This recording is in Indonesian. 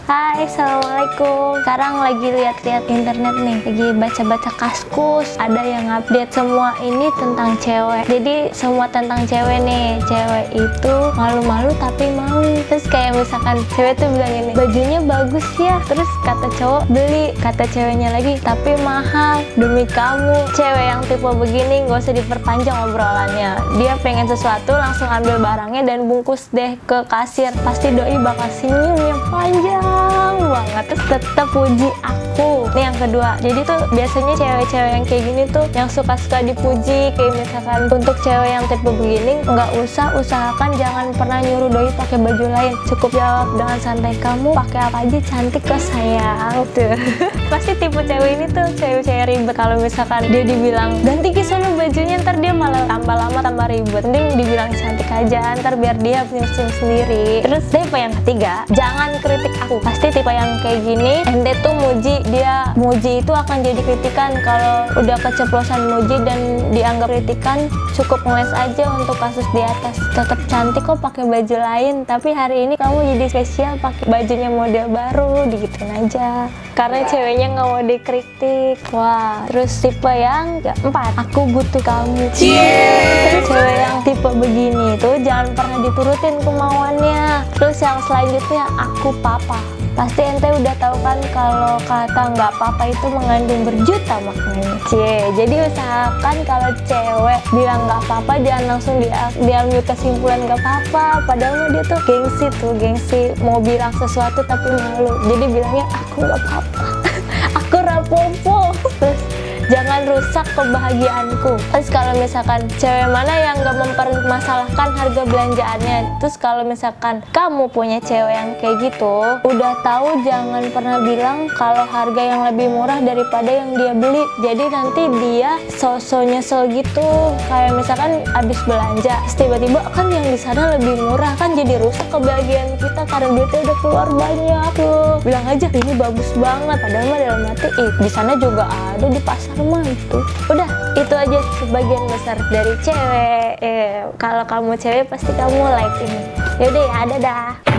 Hai, assalamualaikum. Sekarang lagi lihat-lihat internet nih, lagi baca-baca Kaskus. Ada yang update semua ini tentang cewek. Jadi semua tentang cewek nih. Cewek itu malu-malu tapi mau. Terus kayak misalkan cewek tuh bilang ini, bajunya bagus ya. Terus kata cowok beli, kata ceweknya lagi tapi mahal. Demi kamu, cewek yang tipe begini gak usah diperpanjang obrolannya. Dia pengen sesuatu langsung ambil barangnya dan bungkus deh ke kasir. Pasti doi bakal senyum yang panjang banget, terus tetap puji aku. Nih yang kedua, jadi tuh biasanya cewek-cewek yang kayak gini tuh yang suka-suka dipuji. Kayak misalkan untuk cewek yang tipe begini nggak usah, usahakan jangan pernah nyuruh doi pakai baju lain. Cukup jawab dengan santai, kamu pakai apa aja cantik kok sayang. Tuh pasti tipe cewek ini tuh cewek-cewek ribet. Kalau misalkan dia dibilang ganti ke sana bajunya, ntar dia malah tambah lama tambah ribet. Mending dibilang cantik aja, ntar biar dia nyusun sendiri. Terus tipe yang ketiga, jangan kritik aku. Pasti tipe yang kayak gini, ente tuh muji dia, muji itu akan jadi kritikan. Kalau udah keceplosan muji dan dianggap kritikan, cukup ngeles aja untuk kasus di atas. Tetap cantik kok pakai baju lain, tapi hari ini kamu jadi spesial pakai bajunya model baru, digituin aja. Karena ceweknya nggak mau dikritik. Wah, terus tipe yang keempat, aku butuh kamu. Cewek yang tipe begini tuh jangan pernah diturutin kemauannya. Terus yang selanjutnya, aku papa. Pasti ente udah tahu kan kalau kata nggak apa-apa itu mengandung berjuta maknanya. Jadi usahakan kalau cewek bilang nggak apa-apa jangan langsung diambil kesimpulan nggak apa-apa. Padahal dia tuh gengsi mau bilang sesuatu tapi malu. Jadi bilangnya aku nggak apa-apa, aku rapopo. Terus jangan rusak kebahagiaanku. Terus kalau misalkan cewek mana yang gak mempermasalahkan harga belanjaannya. Terus kalau misalkan kamu punya cewek yang kayak gitu, udah tahu jangan pernah bilang kalau harga yang lebih murah daripada yang dia beli. Jadi nanti dia so-so nyesel gitu. Kayak misalkan abis belanja, tiba-tiba kan yang di sana lebih murah, kan jadi rusak kebahagiaan kita karena duitnya udah keluar banyak tuh. Bilang aja ini bagus banget, padahal mah dalam hati di sana juga ada di pasar mah itu. Udah, itu aja sebagian besar dari cewek. Kalau kamu cewek pasti kamu like ini. Yaudah ya, dadah.